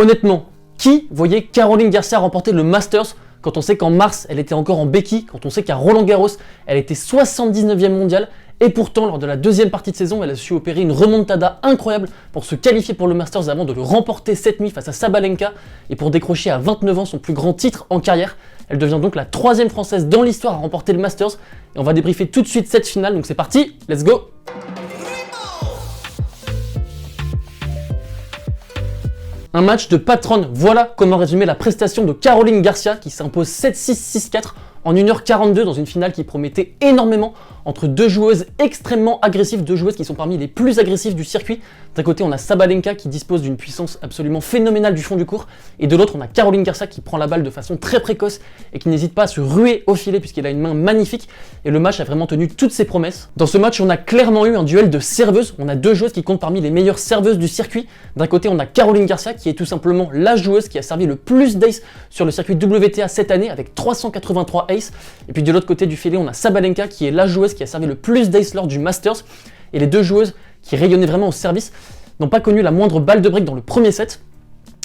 Honnêtement, qui voyait Caroline Garcia remporter le Masters quand on sait qu'en mars, elle était encore en béquille, quand on sait qu'à Roland-Garros, elle était 79e mondiale, et pourtant, lors de la deuxième partie de saison, elle a su opérer une remontada incroyable pour se qualifier pour le Masters avant de le remporter cette nuit face à Sabalenka, et pour décrocher à 29 ans son plus grand titre en carrière. Elle devient donc la 3e française dans l'histoire à remporter le Masters, et on va débriefer tout de suite cette finale, donc c'est parti, let's go! Un match de patronne, voilà comment résumer la prestation de Caroline Garcia qui s'impose 7-6, 6-4 en 1h42 dans une finale qui promettait énormément entre deux joueuses extrêmement agressives, deux joueuses qui sont parmi les plus agressives du circuit. D'un côté, on a Sabalenka qui dispose d'une puissance absolument phénoménale du fond du court, et de l'autre, on a Caroline Garcia qui prend la balle de façon très précoce et qui n'hésite pas à se ruer au filet puisqu'elle a une main magnifique, et le match a vraiment tenu toutes ses promesses. Dans ce match, on a clairement eu un duel de serveuses, on a deux joueuses qui comptent parmi les meilleures serveuses du circuit. D'un côté, on a Caroline Garcia qui est tout simplement la joueuse qui a servi le plus d'ace sur le circuit WTA cette année avec 383 ace, et puis de l'autre côté du filet, on a Sabalenka qui est la joueuse qui a servi le plus d'ace lors du Masters, et les deux joueuses qui rayonnaient vraiment au service n'ont pas connu la moindre balle de break dans le premier set.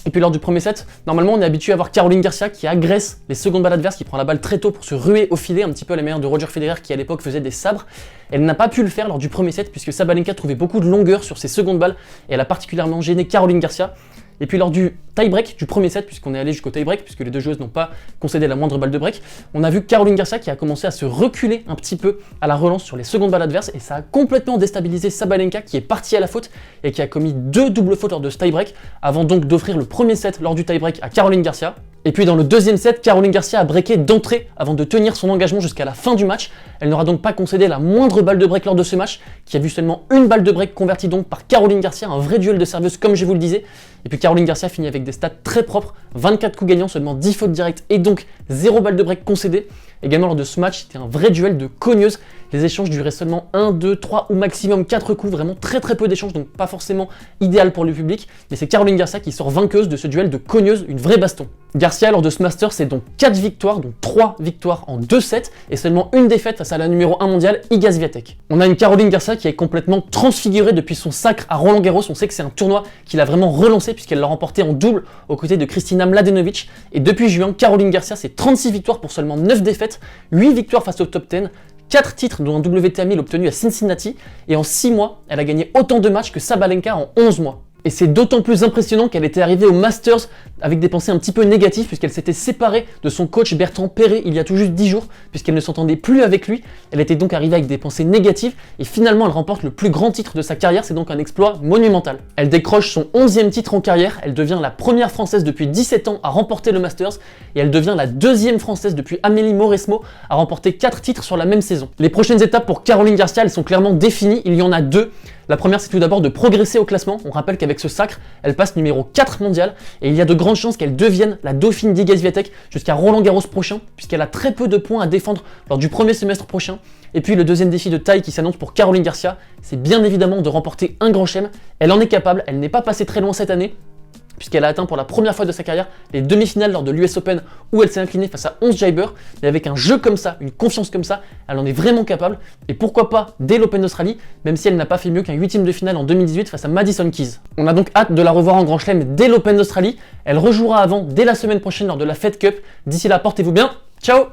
Et puis lors du premier set, normalement on est habitué à voir Caroline Garcia qui agresse les secondes balles adverses, qui prend la balle très tôt pour se ruer au filet, un petit peu à la manière de Roger Federer qui à l'époque faisait des sabres. Elle n'a pas pu le faire lors du premier set puisque Sabalenka trouvait beaucoup de longueur sur ses secondes balles et elle a particulièrement gêné Caroline Garcia. Et puis lors du tie-break du premier set, puisqu'on est allé jusqu'au tie-break, puisque les deux joueuses n'ont pas concédé la moindre balle de break, on a vu Caroline Garcia qui a commencé à se reculer un petit peu à la relance sur les secondes balles adverses, et ça a complètement déstabilisé Sabalenka qui est partie à la faute et qui a commis 2 doubles fautes lors de ce tie-break, avant donc d'offrir le premier set lors du tie-break à Caroline Garcia. Et puis dans le deuxième set, Caroline Garcia a breaké d'entrée avant de tenir son engagement jusqu'à la fin du match. Elle n'aura donc pas concédé la moindre balle de break lors de ce match, qui a vu seulement une balle de break convertie donc par Caroline Garcia, un vrai duel de serveuse comme je vous le disais. Et puis Caroline Garcia finit avec des stats très propres, 24 coups gagnants, seulement 10 fautes directes et donc 0 balle de break concédée. Également lors de ce match, c'était un vrai duel de cogneuses. Les échanges duraient seulement 1, 2, 3 ou maximum 4 coups, vraiment très peu d'échanges, donc pas forcément idéal pour le public. Mais c'est Caroline Garcia qui sort vainqueuse de ce duel de cogneuses, une vraie baston. Garcia lors de ce Master, c'est donc 4 victoires, donc 3 victoires en 2 sets et seulement une défaite face à la numéro 1 mondiale, Iga Swiatek. On a une Caroline Garcia qui est complètement transfigurée depuis son sacre à Roland-Garros. On sait que c'est un tournoi qui l'a vraiment relancé puisqu'elle l'a remporté en double aux côtés de Kristina Mladenovic. Et depuis juin, Caroline Garcia, c'est 36 victoires pour seulement 9 défaites, 8 victoires face au top 10, 4 titres dont un WTA 1000 obtenu à Cincinnati, et en 6 mois, elle a gagné autant de matchs que Sabalenka en 11 mois. Et c'est d'autant plus impressionnant qu'elle était arrivée au Masters avec des pensées un petit peu négatives puisqu'elle s'était séparée de son coach Bertrand Perret il y a tout juste 10 jours puisqu'elle ne s'entendait plus avec lui. Elle était donc arrivée avec des pensées négatives et finalement elle remporte le plus grand titre de sa carrière, c'est donc un exploit monumental. Elle décroche son 11e titre en carrière, elle devient la première française depuis 17 ans à remporter le Masters et elle devient la 2e française depuis Amélie Mauresmo à remporter 4 titres sur la même saison. Les prochaines étapes pour Caroline Garcia, elles sont clairement définies, il y en a 2. La première, c'est tout d'abord de progresser au classement. On rappelle qu'avec ce sacre, elle passe numéro 4 mondial et il y a de grandes chances qu'elle devienne la dauphine d'Iga Swiatek jusqu'à Roland-Garros prochain, puisqu'elle a très peu de points à défendre lors du premier semestre prochain. Et puis le deuxième défi de taille qui s'annonce pour Caroline Garcia, c'est bien évidemment de remporter un grand chelem. Elle en est capable, elle n'est pas passée très loin cette année, puisqu'elle a atteint pour la première fois de sa carrière les demi-finales lors de l'US Open où elle s'est inclinée face à 11 Jabeur. Mais avec un jeu comme ça, une confiance comme ça, elle en est vraiment capable. Et pourquoi pas dès l'Open d'Australie, même si elle n'a pas fait mieux qu'un 8e de finale en 2018 face à Madison Keys. On a donc hâte de la revoir en Grand Chelem dès l'Open d'Australie. Elle rejouera avant dès la semaine prochaine lors de la Fed Cup. D'ici là, portez-vous bien. Ciao!